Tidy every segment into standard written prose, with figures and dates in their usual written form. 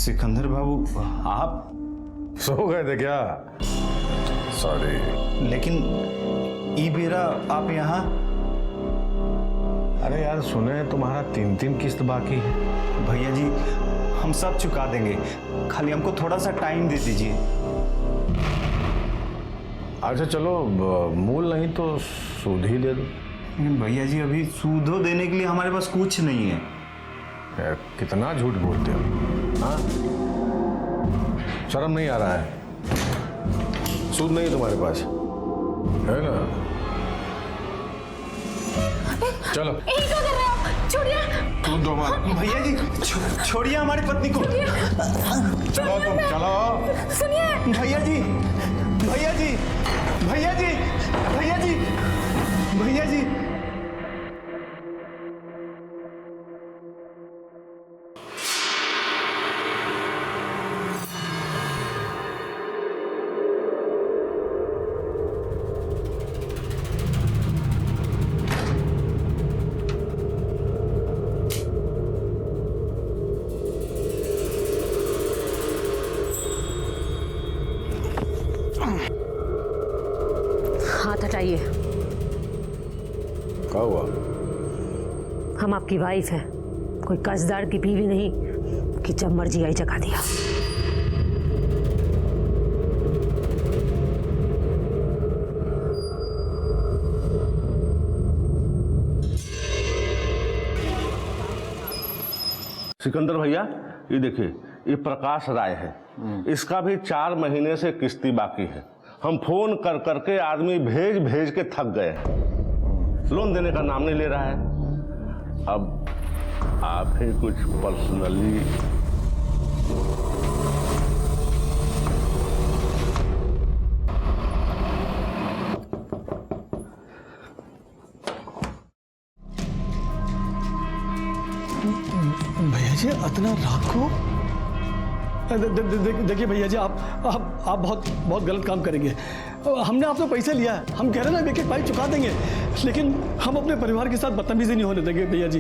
सिकंदर बाबू, आप सो गए थे क्या? सॉरी। लेकिन ई बेरा आप यहाँ? अरे यार सुने तुम्हारा 3 किस्त बाकी है। भैया जी हम सब चुका देंगे, खाली हमको थोड़ा सा टाइम दे दीजिए। अच्छा चलो, मूल नहीं तो सूद ही दे दो। भैया जी अभी सूदो देने के लिए हमारे पास कुछ नहीं है। यार कितना झूठ बोलते हो, हाँ? शर्म नहीं आ रहा है? सूद नहीं है तुम्हारे पास, है ना? चलो। क्या कर रहे हो आप? छोड़िए। सूद दो हमारा। भैया जी छोड़िए हमारी पत्नी को। चलो तुम चलो। सुनिए। भैया जी, भैया जी, भैया जी, भैया जी, भैया जी। हाथ हटाइए। क्या हुआ? हम आपकी वाइफ हैं, कोई कर्जदार की बीवी नहीं कि जब मर्जी आई जगा दिया। सिकंदर भैया, ये देखिए, ये प्रकाश राय है, इसका भी 4 महीने से किस्ती बाकी है। हम फोन कर करके आदमी भेज भेज के थक गए हैं, लोन देने का नाम नहीं ले रहा है। अब आप ही कुछ पर्सनली भैया जी इतना राखो। देखिए भैया जी, आप बहुत गलत काम करेंगे। हमने आपसे पैसे लिया है, हम कह रहे हैं ना एक एक पाई चुका देंगे, लेकिन हम अपने परिवार के साथ बदतमीजी नहीं होने देंगे भैया जी।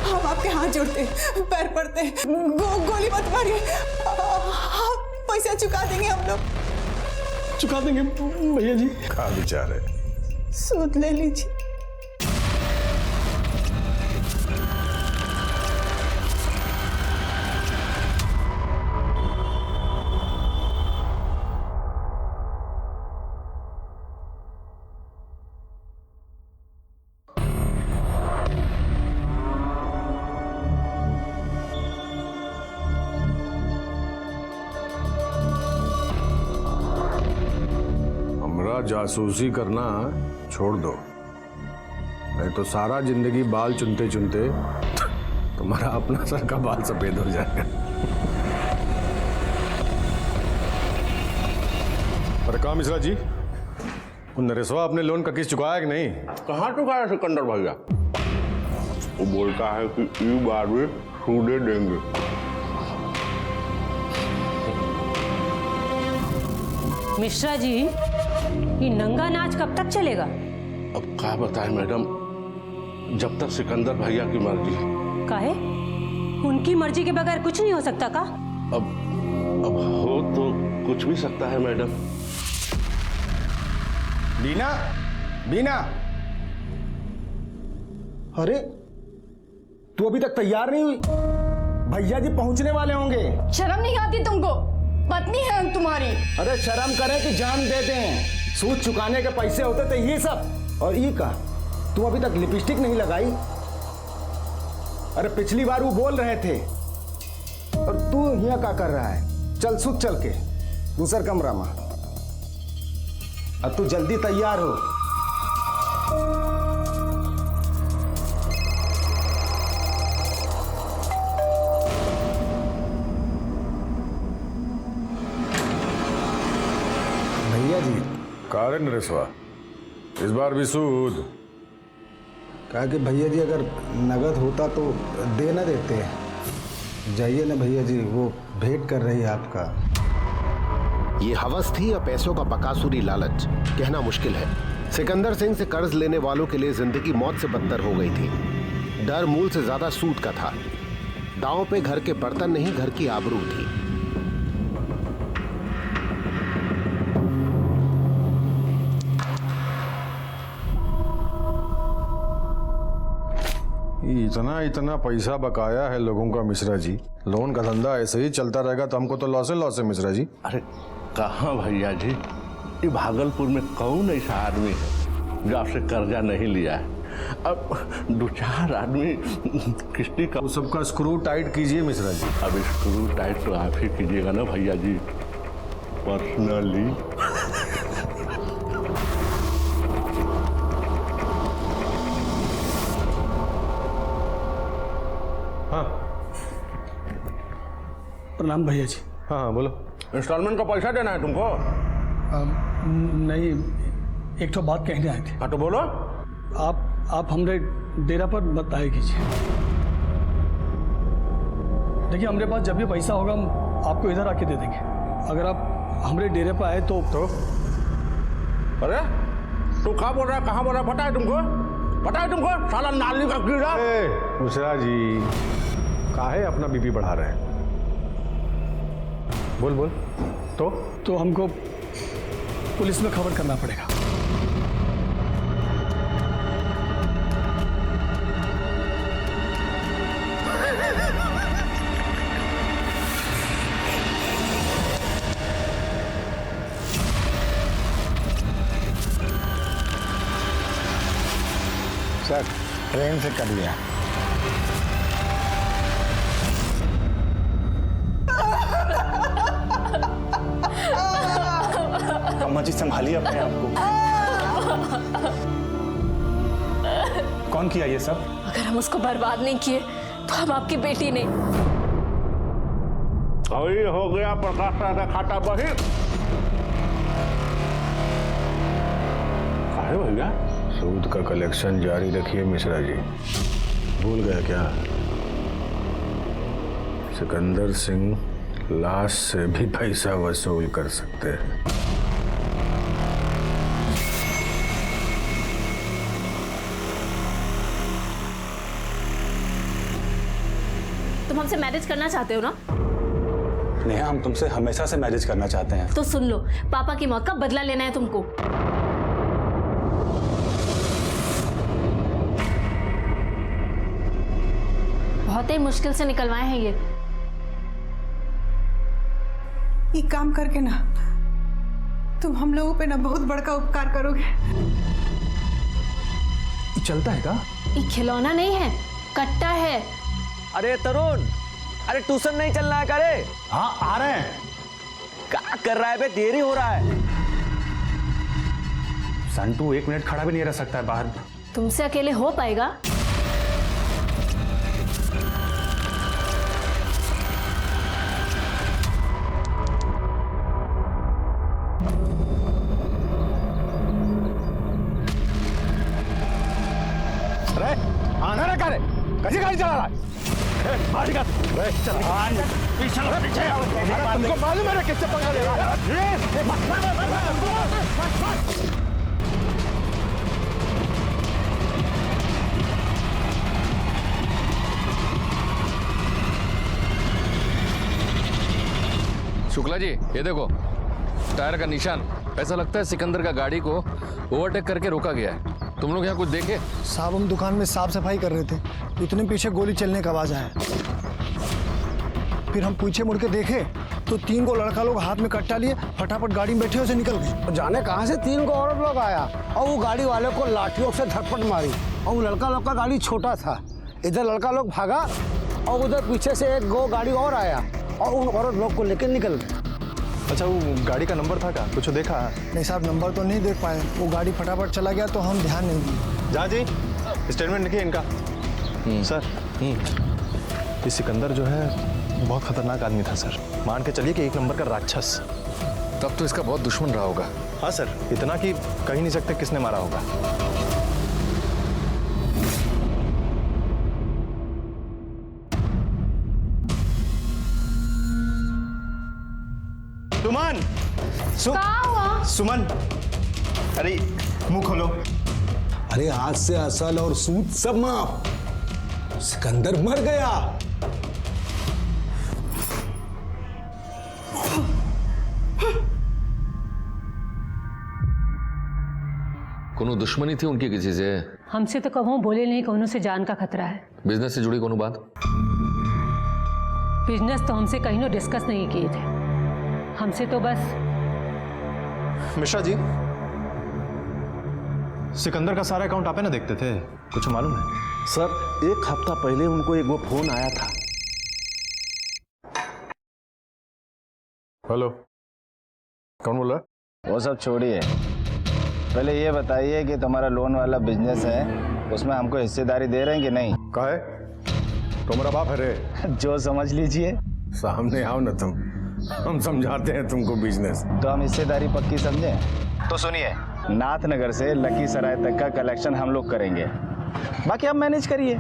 हम आपके हाथ जोड़ते, पैर पड़ते, गोली मत मारिए, पैसा चुका देंगे हम लोग। चुका देंगे भैया जी। क्या विचार है? सूद ले लीजिए। जासूसी करना छोड़ दो, नहीं तो सारा जिंदगी बाल चुनते चुनते तुम्हारा अपना सर का बाल सफेद हो जाएगा। अरे कहाँ मिश्रा जी, नरेशवा अपने लोन का किस्त चुकाया कि नहीं? कहाँ चुकाया सिकंदर भैया? वो बोलता है कि इस बार भी सूदे देंगे। मिश्रा जी, ये नंगा नाच कब तक चलेगा? अब क्या बताएं मैडम, जब तक सिकंदर भैया की मर्जी। काहे? उनकी मर्जी के बगैर कुछ नहीं हो सकता का? अब हो तो कुछ भी सकता है मैडम। बीना, बीना, अरे तू अभी तक तैयार नहीं हुई? भैया जी पहुंचने वाले होंगे। शर्म नहीं आती तुमको? पत्नी है तुम्हारी। अरे शर्म करें कि जान देते हैं, सूद चुकाने के पैसे होते थे ये सब। और ये का तू अभी तक लिपस्टिक नहीं लगाई? अरे पिछली बार वो बोल रहे थे और तू यहाँ क्या कर रहा है? चल सूद, चल के दूसर कमरा में। अब तू जल्दी तैयार हो। भैया जी। कारण नरेशवा, इस बार भी सूद? कहा कि भैया जी अगर नगद होता तो दे ना देते। जाइए ना भैया जी, वो भेंट कर रही है आपका। ये हवस थी या पैसों का बकासुरी लालच, कहना मुश्किल है। सिकंदर सिंह से कर्ज लेने वालों के लिए जिंदगी मौत से बदतर हो गई थी। डर मूल से ज्यादा सूद का था। दांव पे घर के बर्तन नहीं, घर की आबरू थी। इतना इतना पैसा बकाया है लोगों का मिश्रा जी। लोन का धंधा ऐसे ही चलता रहेगा तो हमको तो लॉस है मिश्रा जी। अरे कहाँ भैया जी, ये भागलपुर में कौन ऐसा आदमी है जो आपसे कर्जा नहीं लिया है? अब 2-4 आदमी किस्ती का वो सबका स्क्रू टाइट कीजिए मिश्रा जी। अब स्क्रू टाइट तो आप ही कीजिएगा ना भैया जी, पर्सनली। हाँ प्रणाम भैया जी। हाँ हाँ बोलो। इंस्टॉलमेंट का पैसा देना है तुमको? नहीं, एक तो बात कहने आए थे। हाँ तो बोलो। आप हमरे डेरा पर मत आए कीजिए। देखिए हमारे पास जब भी पैसा होगा हम आपको इधर आके दे देंगे। अगर आप हमारे डेरे पर आए तो अरे तू कहाँ बोल रहा है, कहाँ बोल रहा है? पता है तुमको साला नाली का कीड़ा। मिश्रा जी काहे अपना बीपी बढ़ा रहे हैं? बोल तो हमको पुलिस में खबर करना पड़ेगा। सर ट्रेन से कर लिया। अम्मा जी संभालिए अपने आप को। कौन किया ये सब? अगर हम उसको बर्बाद नहीं किए तो हम आपकी बेटी नहीं। अभी हो गया प्रकाश का खाता बही। काहे भैया? सूद का कलेक्शन जारी रखिए मिश्रा जी। भूल गया क्या? सिकंदर सिंह लाश से भी पैसा वसूल कर सकते हैं। तुम हमसे मैरिज करना चाहते हो ना? नेहा, हम तुमसे हमेशा से मैरिज करना चाहते हैं। तो सुन लो, पापा की मौत का बदला लेना है तुमको। बहुत ही मुश्किल से निकलवाए हैं ये काम करके ना तुम हम लोगों पे ना बहुत बड़का उपकार करोगे। चलता है का? ये खिलौना नहीं है, कट्टा है। अरे तरुण, अरे ट्यूशन नहीं चलना है करे? हाँ आ रहे हैं। क्या कर रहा है बे, देरी हो रहा है। संटू 1 मिनट खड़ा भी नहीं रह सकता है बाहर। तुमसे अकेले हो पाएगा? आना ना करे, कैसी गाड़ी चला रहा है? तुमको मालूम है किससे पकड़ा ले रहा शुक्ला जी, ये देखो टायर का निशान। ऐसा लगता है सिकंदर का गाड़ी को ओवरटेक करके रोका गया है। तुम लोग यहाँ कुछ देखे? साहब हम दुकान में साफ सफाई कर रहे थे, इतने पीछे गोली चलने का आवाज आया। फिर हम पीछे मुड़ के देखे तो 3 को लड़का लोग हाथ में कट्टा लिए फटाफट गाड़ी में बैठे उसे निकल गए। जाने कहाँ से 3 को औरत लोग आया और वो गाड़ी वाले को लाठियों से झटपट मारी। और वो लड़का लोग का गाड़ी छोटा था, इधर लड़का लोग भागा और उधर पीछे से 1 गो गाड़ी और आया और उन औरत लोग को लेकर निकल गए। अच्छा, वो गाड़ी का नंबर था क्या? कुछ देखा? नहीं साहब, नंबर तो नहीं देख पाए, वो गाड़ी फटाफट चला गया तो हम ध्यान नहीं दिए। जा जी, स्टेटमेंट लिखिए इनका। सर, ये सिकंदर जो है बहुत खतरनाक आदमी था सर। मान के चलिए कि 1 नंबर का राक्षस। तब तो इसका बहुत दुश्मन रहा होगा। हाँ सर, इतना कि कह नहीं सकते किसने मारा होगा। सुमन, अरे मुंह खोलो। अरे आज से असल और सूद सब माफ। सिकंदर मर गया। कोनो दुश्मनी थी उनकी किसी से? हमसे तो कभी बोले नहीं कोनो से जान का खतरा है। बिजनेस से जुड़ी कोनो बात? बिजनेस तो हमसे कहीं नो डिस्कस नहीं किए थे। हमसे तो बस मिश्रा जी, सिकंदर का सारा अकाउंट आप ही ना देखते थे, कुछ मालूम है? सर, 1 हफ्ता पहले उनको एक वो फोन आया था। हेलो, कौन बोल रहा है? वो सब छोड़िए, पहले ये बताइए कि तुम्हारा लोन वाला बिजनेस है, उसमें हमको हिस्सेदारी दे रहे हैं कि नहीं? काहे? तुम्हारा बाप है रे। जो समझ लीजिए। सामने आओ ना तुम, हम समझाते हैं तुमको बिजनेस। तो हम हिस्सेदारी पक्की समझें? तो सुनिए, नाथनगर से लखीसराय तक का कलेक्शन हम लोग करेंगे, बाकी आप मैनेज करिए।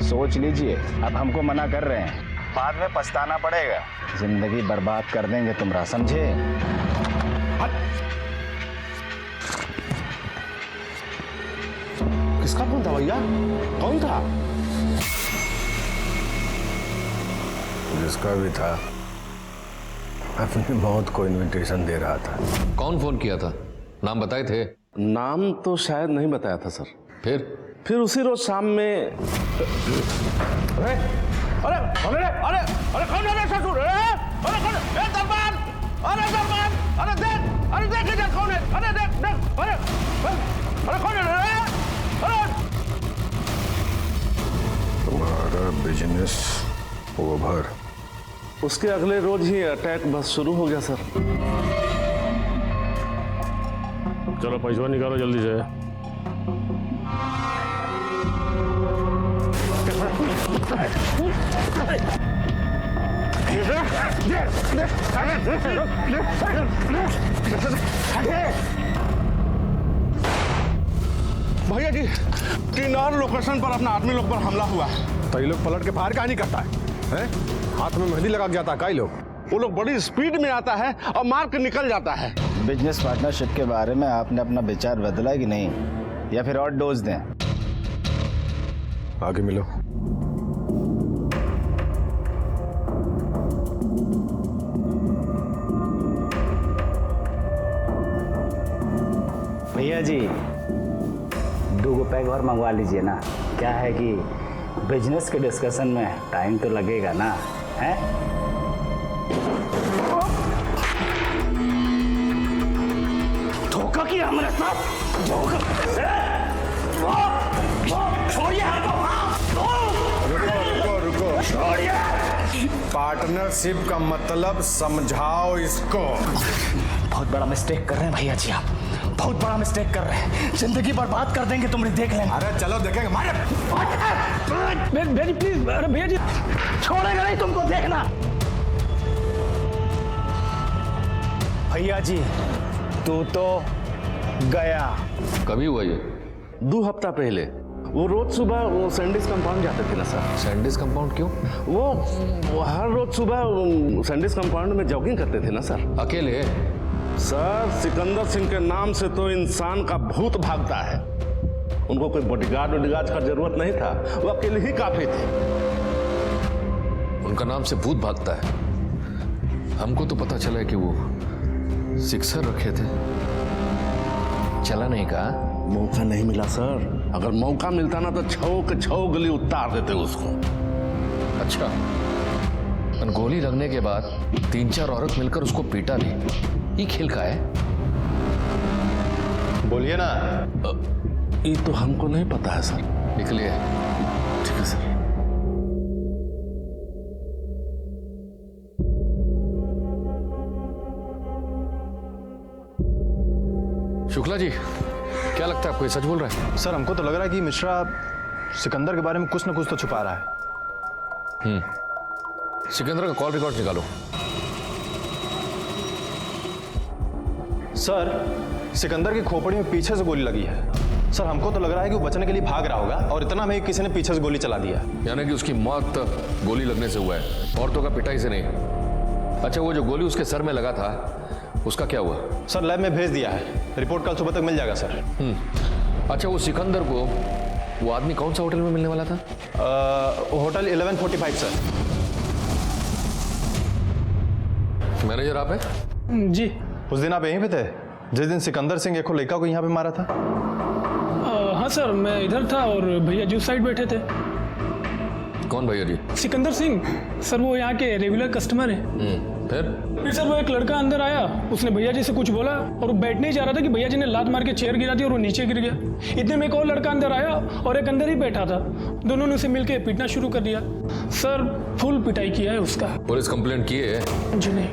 सोच लीजिए, अब हमको मना कर रहे हैं, बाद में पछताना पड़ेगा, जिंदगी बर्बाद कर देंगे तुमरा, समझे? किसका फोन था भैया? कौन था? जिसका भी था, अपनी मौत को इनविटेशन दे रहा था। कौन फोन किया था? नाम बताए थे? नाम तो शायद नहीं बताया था सर। फिर उसी रोज शाम में अरे अरे अरे अरे अरे कौन है ससुर? अरे कौन? ए दरबार! अरे दरबार! अरे देख इधर कौन है? अरे देख अरे कौन है? अरे तुम्हारा बिजनेस ओवर। उसके अगले रोज ही अटैक बस शुरू हो गया सर। चलो पैसा निकालो जल्दी से। भैया जी, 3 और लोकेशन पर अपना आदमी लोग पर हमला हुआ है। तो ये लोग पलट के फायर कहां नहीं करता है? हाथ में मेहंदी लगा के जाता है कई लोग। वो लोग बड़ी स्पीड में आता है और मार के निकल जाता है। बिजनेस पार्टनरशिप के बारे में आपने अपना विचार बदला कि नहीं, या फिर और डोज दें? आगे मिलो। भैया जी, 2 पैक और मंगवा लीजिए ना। क्या है कि बिजनेस के डिस्कशन में टाइम तो लगेगा ना, है? धोखा किया हमारे साथ, धोखा। छोड़िए, रुको। पार्टनरशिप का मतलब समझाओ इसको। बहुत बड़ा मिस्टेक कर रहे हैं भैया जी, आप बहुत बड़ा मिस्टेक कर रहे हैं। जिंदगी बर्बाद कर देंगे, तुमने देख लेना। अरे चलो देखेंगे। भैया जी प्लीज, अरे भैया जी छोड़ेगा नहीं तुमको, देखना। भैया जी तू तो गया। कभी हुआ ये? 2 हफ्ता पहले। वो रोज सुबह वो सैंडिस कंपाउंड जाते थे ना सर। सैंडिस कंपाउंड क्यों? वो हर रोज सुबह सैंडिस कंपाउंड में जॉगिंग करते थे ना सर। अकेले? सर, सिकंदर सिंह के नाम से तो इंसान का भूत भागता है। उनको कोई बॉडीगार्ड का जरूरत नहीं था, वो अकेले ही काफी थे। उनका नाम से भूत भागता है? हमको तो पता चला है कि वो सिक्सर रखे थे, चला नहीं का? मौका नहीं मिला सर। अगर मौका मिलता ना तो 6 के 6 गली उतार देते उसको। अच्छा, गोली लगने के बाद 3-4 औरत मिलकर उसको पीटा भी, ये खेल का है? बोलिए ना। ये तो हमको नहीं पता है सर। निकलिए। ठीक है सर। शुक्ला जी, क्या लगता है आपको ये सच बोल रहा है? सर, हमको तो लग रहा है कि मिश्रा सिकंदर के बारे में कुछ ना कुछ तो छुपा रहा है। सिकंदर का कॉल रिकॉर्ड निकालो। सर, सिकंदर की खोपड़ी में पीछे से गोली लगी है। सर, हमको तो लग रहा है कि वो बचने के लिए भाग रहा होगा और इतना में किसी ने पीछे से गोली चला दिया। यानी कि उसकी मौत गोली लगने से हुआ है, औरतों का पिटाई से नहीं। अच्छा, वो जो गोली उसके सर में लगा था उसका क्या हुआ? सर, लैब में भेज दिया है, रिपोर्ट कल सुबह तक मिल जाएगा सर। अच्छा, वो सिकंदर को वो आदमी कौन सा होटल में मिलने वाला था? Hotel 1145 sir. मैनेजर आप हैं? जी। उस दिन आप यहीं पे थे जिस दिन सिकंदर सिंह एक लड़का को यहाँ पे मारा था? हाँ सर, मैं इधर था और भैया जी उस साइड बैठे थे। कौन भैया जी? सिकंदर सिंह सर, वो यहाँ के रेगुलर कस्टमर है। फिर सर वो एक लड़का अंदर आया, उसने भैया जी से कुछ बोला और वो बैठने ही जा रहा था कि भैया जी ने लात मार के चेयर गिरा दी और वो नीचे गिर गया। इतने में एक और लड़का अंदर आया और एक अंदर ही बैठा था। दोनों ने उसे मिलके पीटना शुरू कर दिया। सर फुल पिटाई किया है उसका। पुलिस कंप्लेंट की है? जी नहीं।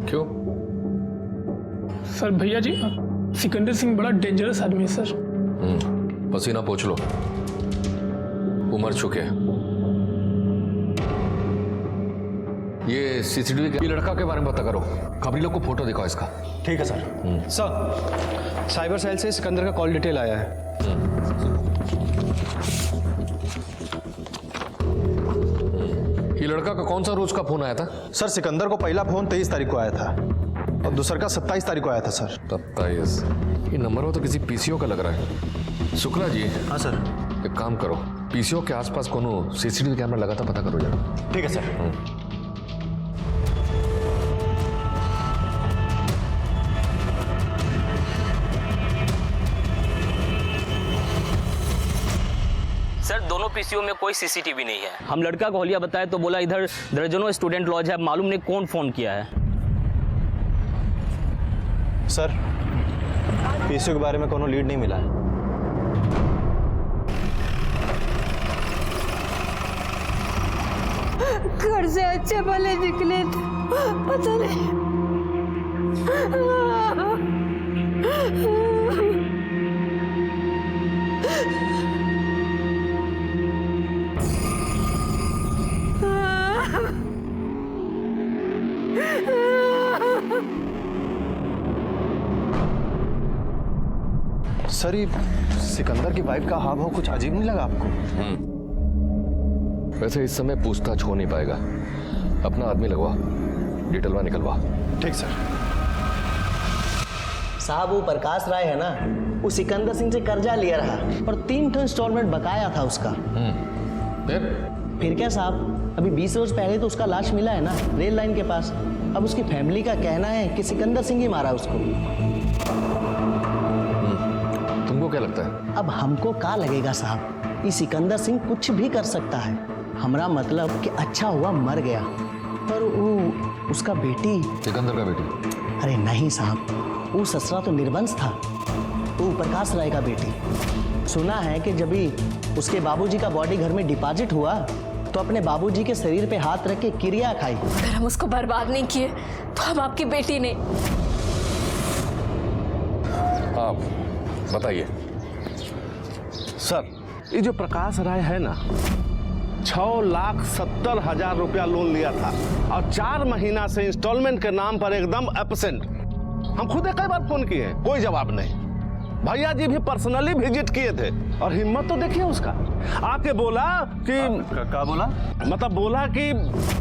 क्यों? सर भैया जी, सिकंदर सिंह बड़ा डेंजरस आदमी है सर। पसीना पोंछ लो, उम्र चुके। ये सीसीटीवी के लड़का के बारे में पता करो, खबरी लोग को फोटो दिखाओ इसका। ठीक है सर। सर साइबर सेल से सिकंदर का कॉल डिटेल आया है। ये लड़का का कौन सा रोज का फोन आया था? सर सिकंदर को पहला फोन 23 तारीख को आया था और दूसरा का 27 तारीख को आया था सर। 27? ये नंबर वो तो किसी पीसीओ का लग रहा है। शुक्ला जी। हाँ सर। एक काम करो, पीसीओ के आसपास कोनो सीसीटीवी कैमरा लगा था, पता करो जरा। ठीक है सर। सर दोनों पीसीओ में कोई सीसीटीवी नहीं है। हम लड़का को होलिया बताए तो बोला इधर दर्जनों स्टूडेंट लॉज है, मालूम नहीं कौन फोन किया है। सर पीसीओ के बारे में कोनो लीड नहीं मिला है। घर से अच्छे भले निकले थे, पता नहीं। सर ये सिकंदर की वाइफ का हाव भाव कुछ अजीब नहीं लगा आपको? वैसे इस समय पूछताछ हो नहीं पाएगा। अपना आदमी लगवा, डिटेलवा निकलवा। ठीक सर। साहब वो प्रकाश राय है ना, वो सिकंदर सिंह से कर्जा लिया रहा और 3 इंस्टॉलमेंट बकाया था उसका। फिर क्या साहब, अभी 20 रोज पहले तो उसका लाश मिला है ना रेल लाइन के पास। अब उसकी फैमिली का कहना है कि सिकंदर सिंह ही मारा उसको। तुमको क्या लगता है? अब हमको क्या लगेगा साहब, ये सिकंदर सिंह कुछ भी कर सकता है। हमारा मतलब कि अच्छा हुआ मर गया, पर वो उसका बेटी। सिकंदर का बेटी? अरे नहीं साहब, वो ससुरा तो निर्वंश था, वो प्रकाश राय का बेटी। सुना है कि जब भी उसके बाबूजी का बॉडी घर में डिपॉजिट हुआ तो अपने बाबूजी के शरीर पे हाथ रख के क्रिया खाई। अगर हम उसको बर्बाद नहीं किए तो हम आपकी बेटी नहीं। आप बताइए। सर ये जो प्रकाश राय है ना, 6,70,000 रुपया लोन लिया था और 4 महीना से इंस्टॉलमेंट के नाम पर एकदम एब्सेंट। हम खुद कई बार फोन किए, कोई जवाब नहीं। भैया जी भी पर्सनली विजिट किए थे और हिम्मत तो देखिए उसका, आके बोला कि क्या बोला? मतलब बोला कि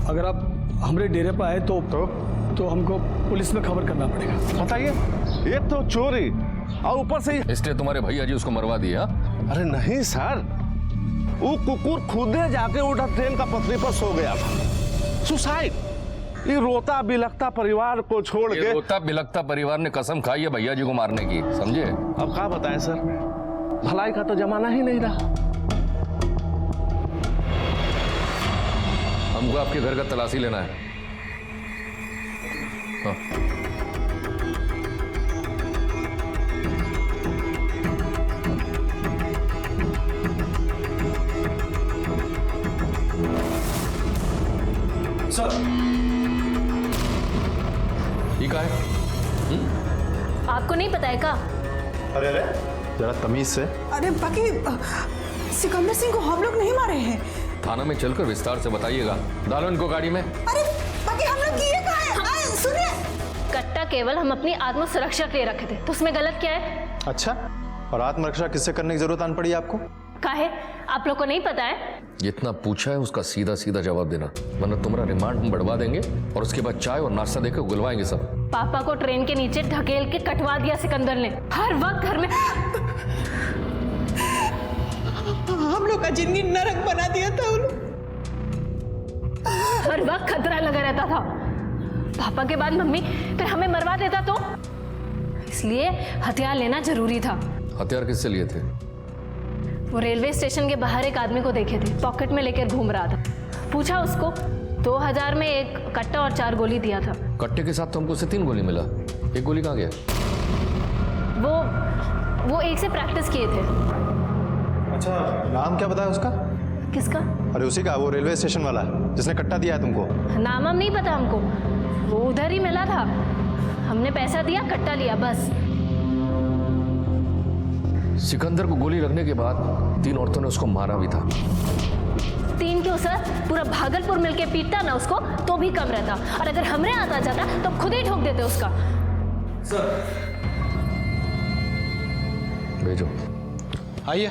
अगर आप हमारे डेरे पर आए तो हमको पुलिस में खबर करना पड़ेगा। बताइए, एक तो चोरी और ऊपर से इसलिए तुम्हारे भैया जी उसको मरवा दिया? अरे नहीं सर, वो कुकुर खुदे जाके उठा ट्रेन का पटरी पर सो गया था। सुसाइड। ये रोता बिलखता परिवार को छोड़ के। रोता बिलखता परिवार ने कसम खाई है भैया जी को मारने की, समझे? अब क्या बताएं सर, भलाई का तो जमाना ही नहीं रहा। हमको आपके घर का तलाशी लेना है। हाँ। सर ये क्या है? आपको नहीं पता है का? अरे अरे जरा तमीज से। अरे बाकी सिकंदर सिंह को हम लोग नहीं मारे हैं। थाना में चलकर विस्तार से बताइएगा। डालो इनको गाड़ी में। अरे बाकी हम लोग किए कहाँ हैं? सुनिए, कट्टा केवल हम अपनी आत्म सुरक्षा के लिए रखे थे, तो उसमें गलत क्या है? अच्छा, और आत्मरक्षा किससे करने की जरूरत आन पड़ी आपको? काहे? आप लोग को नहीं पता है? जितना पूछा है उसका सीधा सीधा जवाब देना, वरना तुम्हारा रिमांड हम बढ़वा देंगे और उसके बाद चाय और नाश्ता देकर गुलवाएंगे सब। पापा को ट्रेन के नीचे ढकेल के कटवा दिया सिकंदर ने। हर वक्त घर में हम लोग का जिंदगी नरक बना दिया था उन्होंने। हर वक्त खतरा लगा रहता था। पापा के बाद मम्मी फिर हमें मरवा देता तो इसलिए हथियार लेना जरूरी था। हथियार किससे लिए थे? वो रेलवे स्टेशन के बाहर एक आदमी को देखे थे, पॉकेट में लेकर घूम रहा था। पूछा उसको, 2000 में एक कट्टा और 4 गोली दिया था। कट्टे के साथ तो हमको उससे 3 गोली मिला, एक गोली कहाँ गया? वो एक से प्रैक्टिस किए थे। अच्छा, नाम क्या बताया उसका? किसका? अरे उसी का, वो रेलवे स्टेशन वाला जिसने कट्टा दिया है तुमको। नाम हम नहीं पता हमको, वो उधर ही मिला था। हमने पैसा दिया, कट्टा लिया, बस। सिकंदर को गोली लगने के बाद 3 औरतों ने उसको मारा भी था। 3 क्यों सर? पूरा भागलपुर मिलके पीटता ना उसको तो भी कम रहता, और अगर हमरे आता जाता तो खुद ही ठोक देते उसका। सर भेजो। आइए।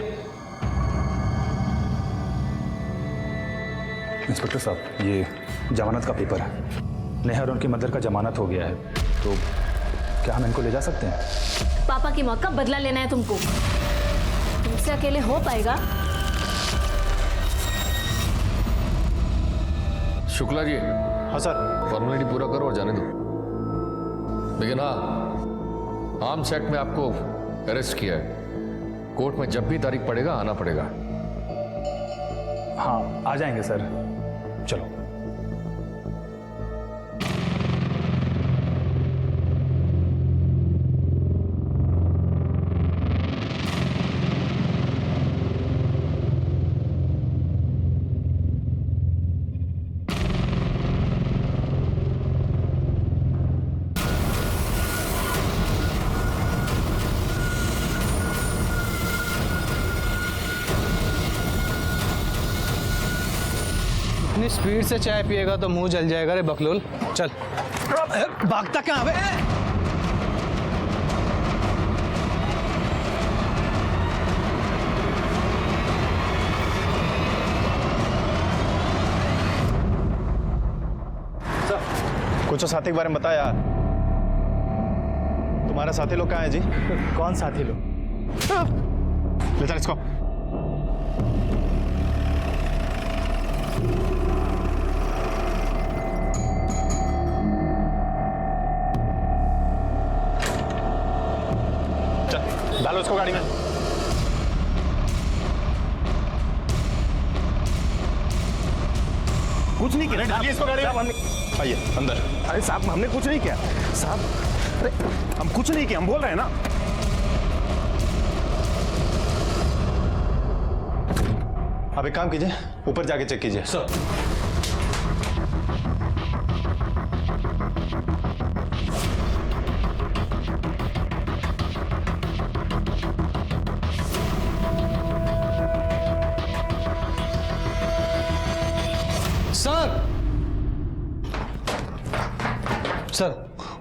इंस्पेक्टर साहब, ये जमानत का पेपर है। नेहा और उनकी मदर का जमानत हो गया है, तो क्या हम इनको ले जा सकते हैं? पापा की मौत का बदला लेना है तुमको। तुमसे अकेले हो पाएगा? शुक्ला जी। हाँ सर। फॉर्मेलिटी पूरा करो और जाने दो। लेकिन हाँ, आर्म सेट में आपको अरेस्ट किया है। कोर्ट में जब भी तारीख पड़ेगा आना पड़ेगा। हाँ, आ जाएंगे सर। चलो। इतनी स्पीड से चाय पिएगा तो मुंह जल जाएगा रे बकलोल। चल। भागता क्या हवे? कुछ साथी के बारे में बताया। तुम्हारे साथी लोग कहाँ हैं जी? कौन साथी लोग? ले चल इसको। चल डालो इसको गाड़ी में। कुछ नहीं किया। डालिए इसको गाड़ी में। आइए अंदर। अरे साहब, हमने कुछ नहीं किया साहब। अरे हम कुछ नहीं किया, हम बोल रहे हैं ना। आप एक काम कीजिए, ऊपर जाके चेक कीजिए। सर। सर,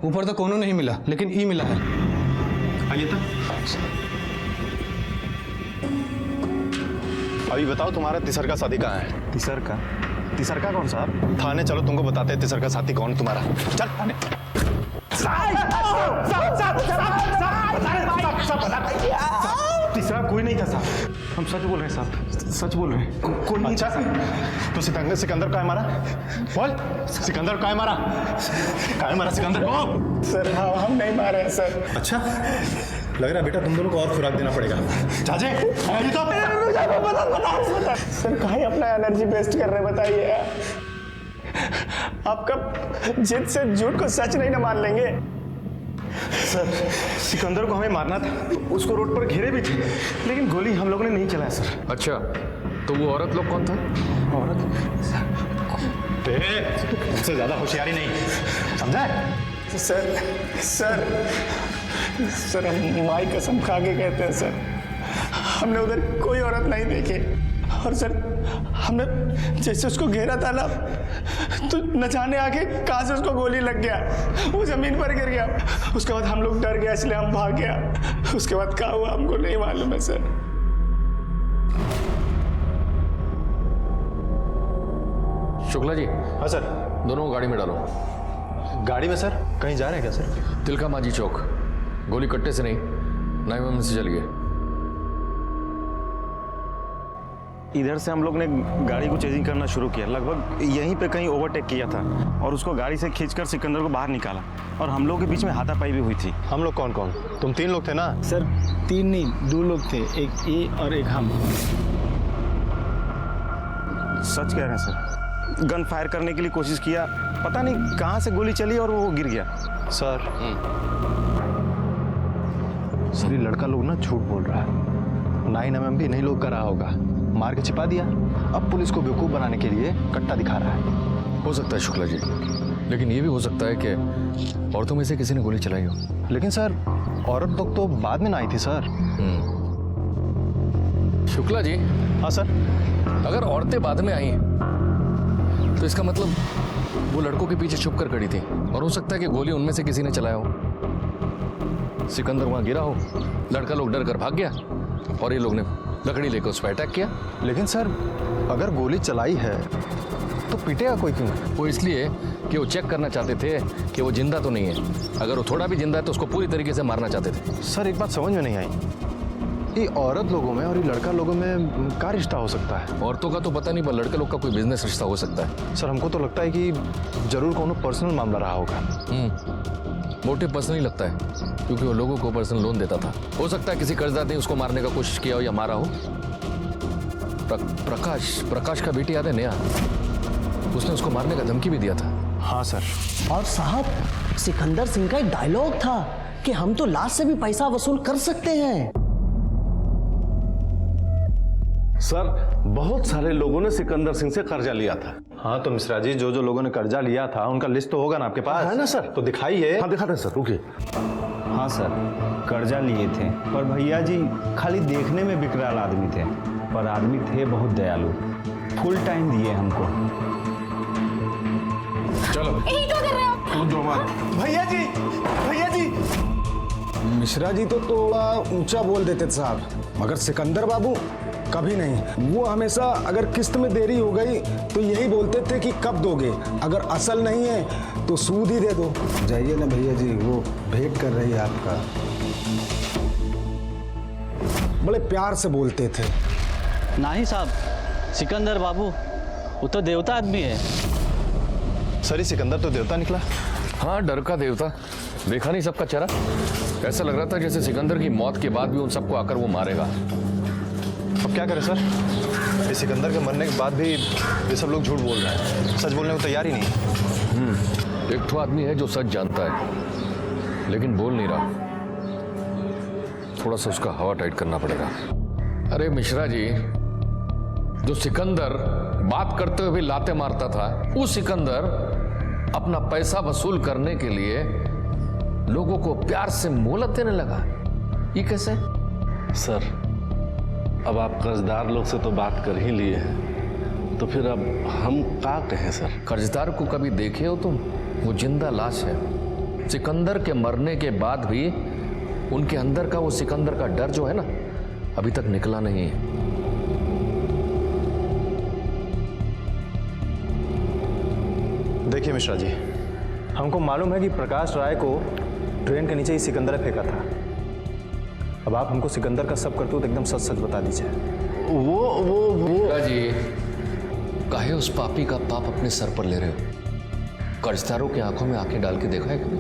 ऊपर तो कोनो नहीं मिला, लेकिन ई मिला है। आइए तो। अभी बताओ तुम्हारा तिसर का साथी कहाँ है? तिसर का कौन साहब? थाने चलो, तुमको बताते हैं तिसर का साथी कौन तुम्हारा। चल थाने। तीसरा कोई नहीं था साहब, हम सच बोल रहे हैं साहब, सच बोल रहे हैं। कोई नहीं था। तो सिकंदर का है मारा? बोल, सिकंदर का है मारा? का है मारा सिकंदर को? सर हम नहीं मारे हैं सर। अच्छा, लग रहा है बेटा तुम दोनों को और खुराक देना पड़ेगा। चाचे सर कहीं अपना एनर्जी वेस्ट कर रहे, बताइए। आपका जिद से झूठ को सच नहीं ना मान लेंगे। सर सिकंदर को हमें मारना था, उसको रोड पर घेरे भी थे, लेकिन गोली हम लोगों ने नहीं चलाया सर। अच्छा, तो वो औरत लोग कौन था? औरत? तुमसे ज्यादा होशियारी नहीं, समझा? सर सर सर हम माई कसम खा के कहते हैं सर, हमने उधर कोई औरत नहीं देखी। और सर हमने जैसे उसको घेरा था ना, तो न जाने आके कहाँ से उसको गोली लग गया, वो जमीन पर गिर गया। उसके बाद हम लोग डर गए, इसलिए हम भाग गया। उसके बाद क्या हुआ हमको नहीं मालूम है सर। शुक्ला जी। हाँ सर। दोनों को गाड़ी में डालो। गाड़ी में सर? कहीं जा रहे हैं क्या सर? तिलका मांझी चौक। गोली कट्टे से नहीं, 9mm से चली है। इधर से हम लोग ने गाड़ी को चेजिंग करना शुरू किया, लगभग यहीं पे कहीं ओवरटेक किया था और उसको गाड़ी से खींचकर सिकंदर को बाहर निकाला और हम लोग के बीच में हाथापाई भी हुई थी। हम लोग कौन कौन? तुम 3 लोग थे ना? सर 3 नहीं 2 लोग थे, एक ये और एक हम। सच कह रहे हैं सर, गन फायर करने के लिए कोशिश किया, पता नहीं कहाँ से गोली चली और वो गिर गया। सर ये लड़का लोग ना झूठ बोल रहा है। 9mm भी नहीं लोग कर रहा होगा, मार के छिपा दिया, अब पुलिस को बेवकूफ बनाने के लिए कट्टा दिखा रहा है। हो सकता है शुक्ला जी, लेकिन ये भी हो सकता है कि औरतों में से किसी ने गोली चलाई हो। लेकिन सर औरत लोग तो बाद में ना आई थी सर। शुक्ला जी। हाँ सर। अगर औरतें बाद में आई तो इसका मतलब वो लड़कों के पीछे छुप कर खड़ी थी और हो सकता है कि गोली उनमें से किसी ने चलाया हो। सिकंदर वहां गिरा हो, लड़का लोग डर कर भाग गया और ये लोग ने लकड़ी लेकर उस पर अटैक किया। लेकिन सर अगर गोली चलाई है तो पीटेगा कोई क्यों? वो इसलिए कि वो चेक करना चाहते थे कि वो जिंदा तो नहीं है। अगर वो थोड़ा भी जिंदा है तो उसको पूरी तरीके से मारना चाहते थे। सर एक बात समझ में नहीं आई, ये औरत लोगों में और ये लड़का लोगों में क्या रिश्ता हो सकता है? औरतों का तो पता नहीं, पर लड़के लोग का कोई बिजनेस रिश्ता हो सकता है। सर हमको तो लगता है कि जरूर कोनो पर्सनल मामला रहा होगा। मोटिव पर्सनल लगता है क्योंकि वो लोगों को पर्सनल लोन देता था। हो सकता है किसी कर्जदार ने उसको मारने का कोशिश किया हो या मारा हो। प्रकाश का बेटी याद है नेहा, उसने उसको मारने का धमकी भी दिया था। हाँ सर। और साहब सिकंदर सिंह का एक डायलॉग था कि हम तो लाश से भी पैसा वसूल कर सकते हैं। सर बहुत सारे लोगों ने सिकंदर सिंह से कर्जा लिया था। हाँ तो मिश्रा जी, जो जो लोगों ने कर्जा लिया था उनका लिस्ट तो होगा ना आपके पास? है ना सर, तो दिखाइए। हाँ दिखाते हैं सर, रुकिए। हाँ सर, कर्जा लिए थे, पर भैया जी खाली देखने में विकराल आदमी थे, पर आदमी थे बहुत दयालु, फुल टाइम दिए हमको। चलो क्या कर रहे हो आप? भैया जी मिश्रा जी तो थोड़ा ऊंचा बोल देते थे साहब, मगर सिकंदर बाबू कभी नहीं। वो हमेशा अगर किस्त में देरी हो गई तो यही बोलते थे कि कब दोगे, अगर असल नहीं है तो सूद ही दे दो। जाइए ना भैया जी, वो भेंट कर रही है आपका। बड़े प्यार से बोलते थे। नहीं साहब, सिकंदर बाबू वो तो देवता आदमी है। सर सिकंदर तो देवता निकला। हाँ डर का देवता, देखा नहीं सबका चेहरा? ऐसा लग रहा था जैसे सिकंदर की मौत के बाद भी उन सबको आकर वो मारेगा। अब क्या करें सर, इस सिकंदर के मरने के बाद भी ये सब लोग झूठ बोल रहे हैं, सच बोलने को तैयार ही नहीं। एक तो आदमी है जो सच जानता है लेकिन बोल नहीं रहा, थोड़ा सा उसका हवा टाइट करना पड़ेगा। अरे मिश्रा जी, जो सिकंदर बात करते हुए भी लाते मारता था, वो सिकंदर अपना पैसा वसूल करने के लिए लोगों को प्यार से मोहलत देने लगा। ये कैसे? सर अब आप कर्जदार लोग से तो बात कर ही लिए हैं, तो फिर अब हम क्या कहें सर? कर्जदार को कभी देखे हो तुम? वो जिंदा लाश है। सिकंदर के मरने के बाद भी उनके अंदर का वो सिकंदर का डर जो है ना, अभी तक निकला नहीं है। देखिए मिश्रा जी, हमको मालूम है कि प्रकाश राय को ट्रेन के नीचे ही सिकंदर फेंका था। अब आप हमको सिकंदर का सब करतूत एकदम सच सच बता दीजिए। वो जी, काहे उस पापी का पाप अपने सर पर ले रहे हो? कर्जदारों की आंखों में आंखें डाल के देखा है कभी?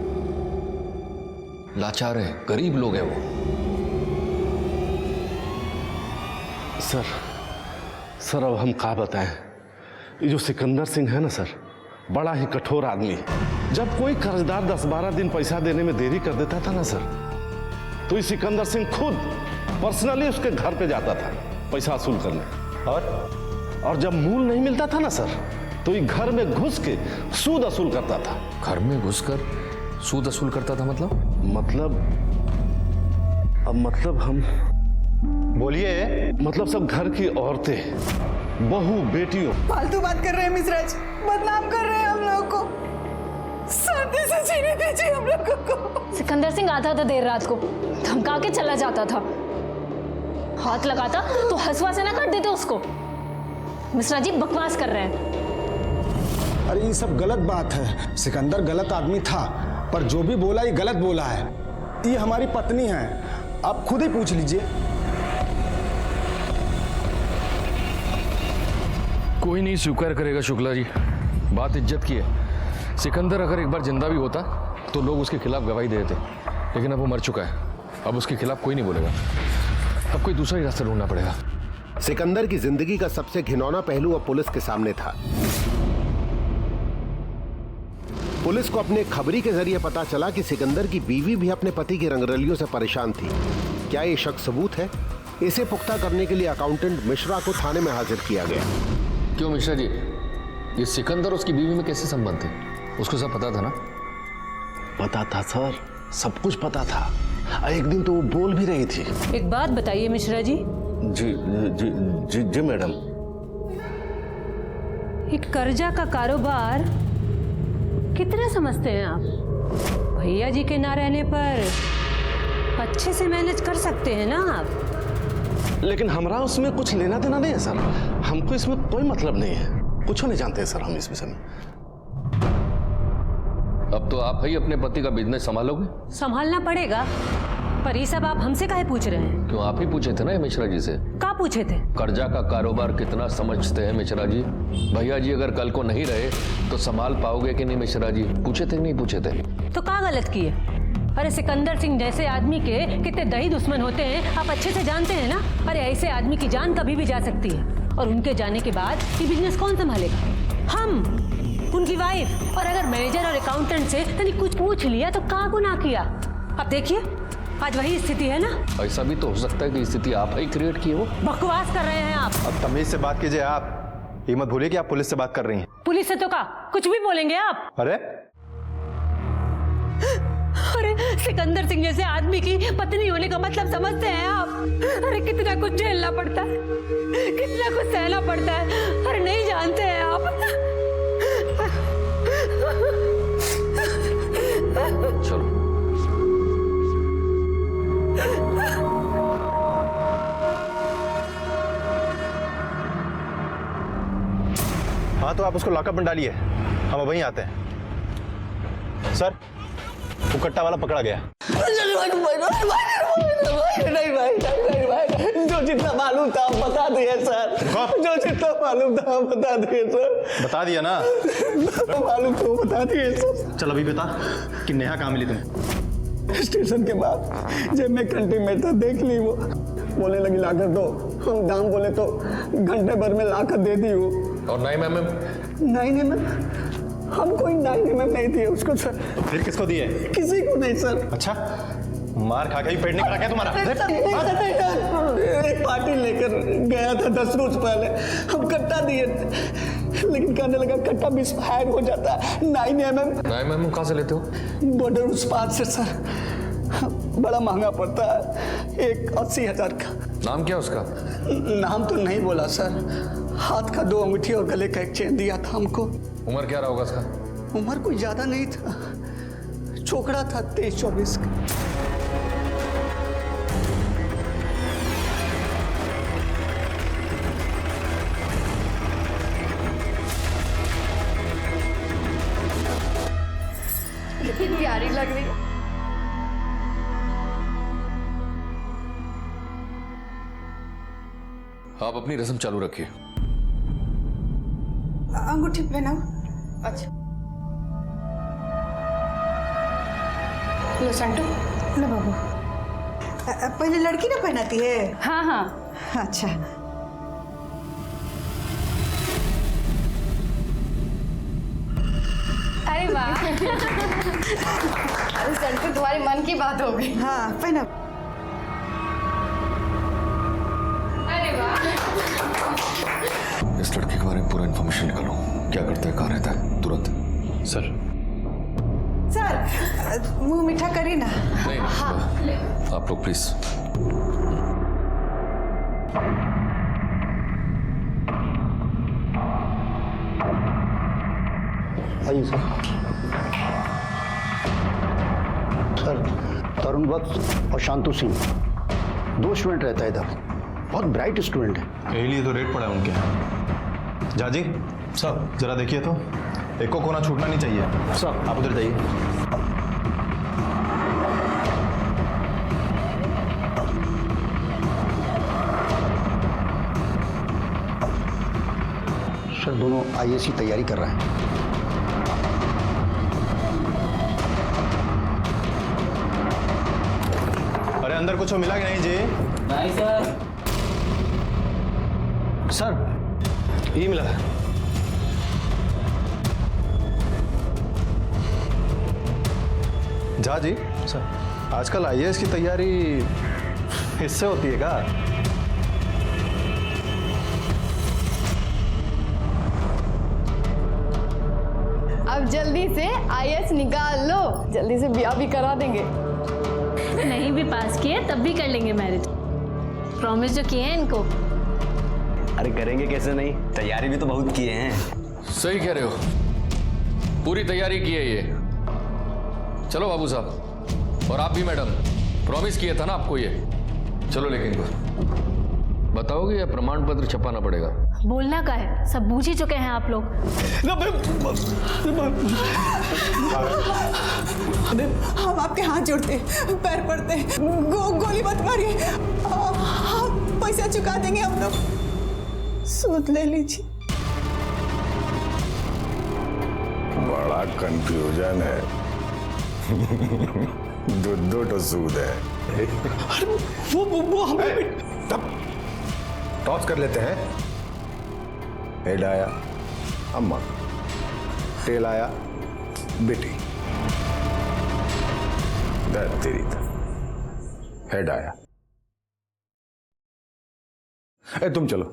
लाचार है, गरीब लोग हैं वो। सर अब हम क्या बताएं, ये जो सिकंदर सिंह है ना सर, बड़ा ही कठोर आदमी है। जब कोई कर्जदार 10-12 दिन पैसा देने में देरी कर देता था ना सर, तो ये सिकंदर सिंह खुद पर्सनली उसके घर पे जाता था पैसा वसूल करने, और जब मूल नहीं मिलता था ना सर, तो ये घर में घुस के सूद वसूल करता था। घर में घुसकर सूद वसूल करता था? मतलब हम बोलिए। मतलब सब घर की औरतें, बहू, बेटियों। फालतू बात कर रहे हैं मिश्राज, बदनाम कर रहे हैं हम लोगों को, शांति से जीने दीजिए हम लोगों को। सिकंदर सिंह आता था देर रात को, धमका के चला जाता था, हाथ लगाता तो हंसुआ से ना काट देते उसको। मिश्रा जी बकवास कर रहे हैं। अरे ये सब गलत बात है। सिकंदर गलत आदमी था, पर जो भी बोला ये गलत बोला है। ये हमारी पत्नी है, आप खुद ही पूछ लीजिए। कोई नहीं स्वीकार करेगा शुक्ला जी, बात इज्जत की है। सिकंदर अगर एक बार जिंदा भी होता तो लोग उसके खिलाफ गवाही देते, लेकिन अब वो मर चुका है, अब उसके खिलाफ कोई नहीं बोलेगा। अब कोई दूसरा ही रास्ता ढूंढना पड़ेगा। सिकंदर की जिंदगी का सबसे घिनौना पहलू अब पुलिस के सामने था। पुलिस को अपने खबरी के जरिए पता चला कि सिकंदर की बीवी भी अपने पति की रंगरलियों से परेशान थी। क्या ये शक सबूत है? इसे पुख्ता करने के लिए अकाउंटेंट मिश्रा को थाने में हाजिर किया गया। क्यों मिश्रा जी, ये सिकंदर उसकी बीवी में कैसे संबंध थे? उसको सब पता था ना? पता था सर, सब कुछ पता था। एक दिन तो वो बोल भी रही थी। एक बात बताइए मिश्रा जी। जी जी जी जी मैडम। एक कर्जा का कारोबार कितना समझते हैं आप? भैया जी के ना रहने पर अच्छे से मैनेज कर सकते हैं ना आप? लेकिन हमरा उसमें कुछ लेना देना नहीं है सर, हमको इसमें कोई मतलब नहीं है, कुछ नहीं जानते हैं सर हम इस विषय में। अब तो आप ही अपने पति का बिजनेस संभालोगे? संभालना पड़ेगा, पर ये सब आप हमसे काहे पूछ रहे हैं? क्यों, आप ही पूछे थे ना ये मिश्रा जी से। क्या पूछे थे? कर्जा का कारोबार कितना समझते हैं मिश्रा जी? भैया जी अगर कल को नहीं रहे तो संभाल पाओगे कि नहीं मिश्रा जी? पूछे थे कि नहीं पूछे थे? तो क्या गलत किए? अरे सिकंदर सिंह जैसे आदमी के कितने दही दुश्मन होते हैं आप अच्छे से जानते हैं ना। अरे ऐसे आदमी की जान कभी भी जा सकती है, और उनके जाने के बाद ये बिजनेस कौन संभालेगा? हम, उनकी वाइफ। और अगर मैनेजर और अकाउंटेंट से तनी कुछ पूछ लिया तो का गुनाह किया? अब देखिए आज वही स्थिति है ना। ऐसा भी तो हो सकता है कि स्थिति आप ही क्रिएट की हो। बकवास कर रहे हैं आप। अब तमीज से बात कीजिए आप, ये मत भूलिए कि आप पुलिस से बात कर रही हैं। पुलिस से तो का कुछ भी बोलेंगे आप? अरे सिकंदर सिंह जैसे आदमी की पत्नी होने का मतलब समझते हैं आप? अरे कितना कुछ झेलना पड़ता है, कितना कुछ सहना पड़ता है। अरे नहीं जानते हैं आप? चलो हाँ तो आप उसको लॉकअप में डालिए, हम वहीं आते हैं। सर वो कट्टा वाला पकड़ा गया। नहीं भाई, जो जितना मालूम था बता दिए सर, जो जितना मालूम था बता दिए सर। बता दिया ना? मालूम तो बता दिए सर। चल अभी बता कि नेहा कहाँ मिली तुम्हें? स्टेशन के बाद जब मैं घंटे में था देख ली, वो बोलने लगी लाकर दो। हम दाम बोले तो घंटे भर में लाकर दे दी वो। और 9 mm? 9 mm? हम कोई 9 mm नहीं दिए उसको सर। फिर किसको दिए? किसी को नहीं सर। अच्छा, मार खा के ही पेट नहीं करा क्या तुम्हारा? एक पार्टी लेकर गया था 10 रोज पहले, हम कट्टा दिए, लेकिन कहने लगा कट्टा मिसफायर हो जाता है। 9 mm। 9 mm कहाँ से लेते हो? बॉर्डर उस पार से सर, बड़ा महंगा पड़ता है, एक 80,000 का। नाम क्या उसका? नाम तो नहीं बोला सर, हाथ का 2 अंगूठी और गले का एक चेन दिया था हमको। उम्र क्या रहा होगा उसका? उम्र कोई ज्यादा नहीं था, छोकरा था 23-24 का। कितनी प्यारी लग रही है। आप अपनी रस्म चालू रखिए। अंगूठी पहनाओ। अच्छा लो संटू, लो बाबू। पहले लड़की ना पहनाती है? हाँ हाँ। अच्छा अरे वाह। अरे संटू तुम्हारे मन की बात हो गई। हाँ पहना। इस लड़के के बारे में पूरा इन्फॉर्मेशन निकालो, क्या करता है, कहाँ रहता है, तुरंत। सर सर मुंह मीठा करिए ना। नहीं आप लोग प्लीज। आइए सर। सर तरुण वत्स और शांतु सिंह 2 स्टूडेंट रहता है इधर, बहुत ब्राइट स्टूडेंट है। यही लिए तो रेट पड़ा है उनके। जाजी सब जरा देखिए तो, एक को कोना छूटना नहीं चाहिए। सब आप उधर जाइए। सर दोनों आईएएस की तैयारी कर रहे हैं। अरे अंदर कुछ मिला कि नहीं जी? नहीं सर। सर ये मिला है। जा जी सर, आजकल आईएएस की तैयारी इससे होती है क्या? अब जल्दी से आईएएस निकाल लो, जल्दी से ब्याह भी करा देंगे। नहीं भी पास किए तब भी कर लेंगे मैरिज, प्रॉमिस जो किए हैं इनको। अरे करेंगे कैसे नहीं, तैयारी भी तो बहुत किए हैं। सही कह रहे हो, पूरी तैयारी की है ये। चलो बाबू साहब, और आप भी मैडम, प्रॉमिस किया था ना आपको ये। चलो लेकिन इनको बताओगे या प्रमाण पत्र छपाना पड़ेगा? बोलना का है, सब बूझ ही चुके हैं आप लोग। हम आपके हाथ जोड़ते, पैर पड़ते, गोली मत मारिए, पैसा चुका देंगे हम लोग, सूद ले लीजिए। बड़ा कंफ्यूजन है। दो तो सूद है। वो हमें तब टॉस कर लेते हैं। हेड आया अम्मा, टेल आया बेटी। तेरी हेड आया। तुम चलो।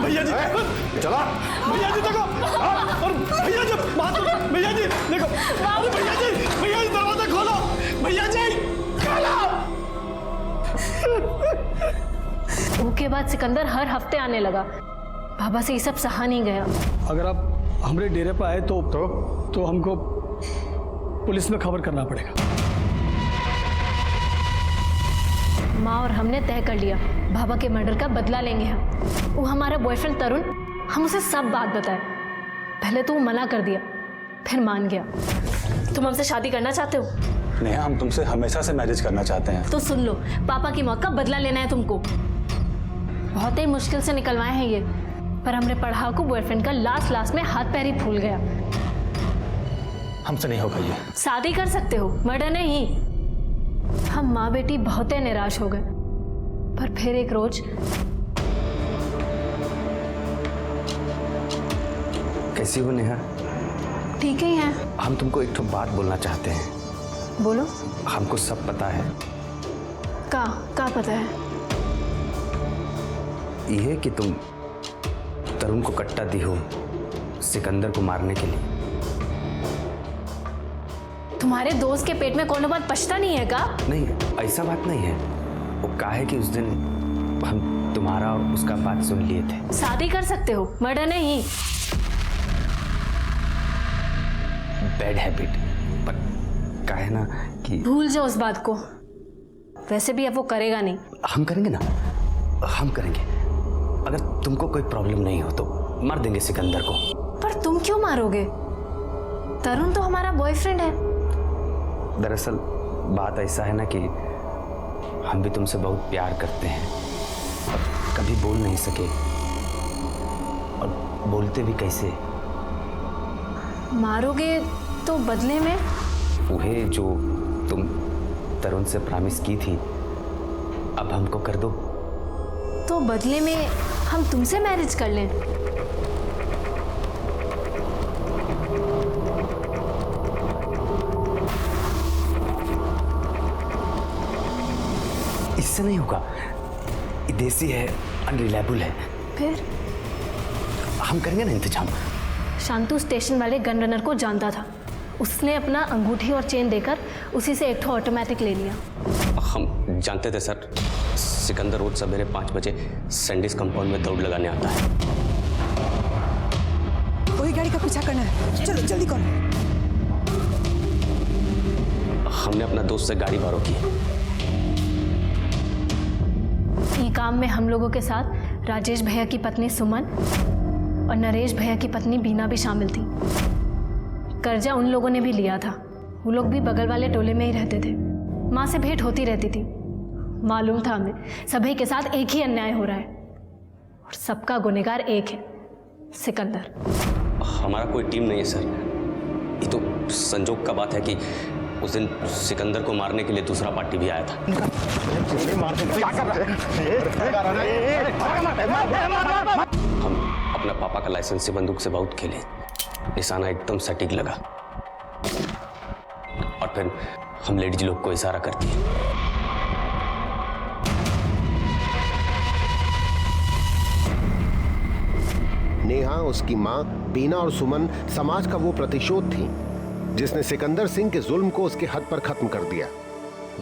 भैया जी चला। भैया जी देखो, और भैया जी बात, भैया जी देखो, भैया जी दरवाजा खोलो, भैया जी खोलो। उसके बाद सिकंदर हर हफ्ते आने लगा। बाबा से ये सब सहा नहीं गया। अगर आप हमारे डेरे पर आए तो हमको पुलिस में खबर करना पड़ेगा। माँ और हमने तय कर लिया, बाबा के मर्डर का बदला लेंगे हम। वो हमारा बॉयफ्रेंड तरुण, हम उसे सब बात बताए। पहले तो वो मना कर दिया, फिर मान गया। तुम हमसे शादी करना चाहते हो? नेहा, हम तुमसे हमेशा से मैरिज करना चाहते हैं। तो सुन लो, पापा की मौत का बदला लेना है तुमको। बहुत ही मुश्किल से निकलवाए हैं ये, पर हमने पढ़ाकू बॉयफ्रेंड का लास्ट में हाथ पैर ही फूल गया। हमसे नहीं होगा ये। शादी कर सकते हो, मर्डर नहीं। हम माँ बेटी बहुत निराश हो गए, पर फिर एक रोज कैसी हो नेहा? ठीक ही है। हम तुमको एक बात बोलना चाहते हैं। बोलो। हमको सब पता है। का पता है? यह कि तुम तरुण को कट्टा दी हो सिकंदर को मारने के लिए। तुम्हारे दोस्त के पेट में कोनो बात पछता नहीं है का? नहीं, ऐसा बात नहीं है। वो कहा है कि उस दिन हम तुम्हारा और उसका बात सुन लिए थे। शादी कर सकते हो, मर्डर नहीं। बैड हैबिट, पर कहा है ना कि भूल जाओ उस बात को। वैसे भी अब वो करेगा नहीं। हम करेंगे ना, हम करेंगे। अगर तुमको कोई प्रॉब्लम नहीं हो तो मार देंगे सिकंदर को। पर तुम क्यों मारोगे? तरुण तो हमारा बॉयफ्रेंड है। दरअसल बात ऐसा है ना कि हम भी तुमसे बहुत प्यार करते हैं और कभी बोल नहीं सके, और बोलते भी कैसे। मारोगे तो बदले में? वह जो तुम तरुण से प्रॉमिस की थी, अब हमको कर दो। तो बदले में हम तुमसे मैरिज कर लें? इससे नहीं होगा, ये देसी है, अनरिलायबल है। फिर हम करेंगे ना इंतजाम। शांतु स्टेशन वाले गन रनर को जानता था। उसने अपना अंगूठी और चेन देकर उसी से एक ऑटोमेटिक ले लिया। हम जानते थे सर, सिकंदर रोज सवेरे 5 बजे सैंडीज कंपाउंड में दौड़ लगाने आता है। वही गाड़ी का पीछा करना है, चलो जल्दी करो। हमने अपना दोस्त से गाड़ी बारो की। ई काम में हम लोगों के साथ राजेश भैया की पत्नी सुमन और नरेश भैया की पत्नी बीना भी शामिल थी। कर्जा उन लोगों ने भी लिया था। वो लोग भी बगल वाले टोले में ही रहते थे। माँ से भेंट होती रहती थी। मालूम था हमें सभी के साथ एक ही अन्याय हो रहा है। और सबका गुनहगार एक है, सिकंदर। हमारा कोई टीम नहीं है सर। ये तो संजोग का बात है कि उस दिन सिकंदर को मारने के लिए दूसरा पार्टी भी आया था। हम अपना पापा का लाइसेंस से बंदूक से बहुत खेले, निशाना एकदम सटीक लगा और फिर हम लेडीज लोग को इशारा कर दिए। नेहा, उसकी मां बीना और सुमन समाज का वो प्रतिशोध थी जिसने सिकंदर सिंह के जुल्म को उसके हद पर खत्म कर दिया।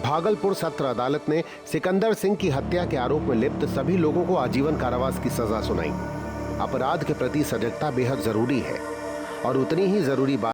भागलपुर सत्र अदालत ने सिकंदर सिंह की हत्या के आरोप में लिप्त सभी लोगों को आजीवन कारावास की सजा सुनाई। अपराध के प्रति सजगता बेहद जरूरी है और उतनी ही जरूरी बात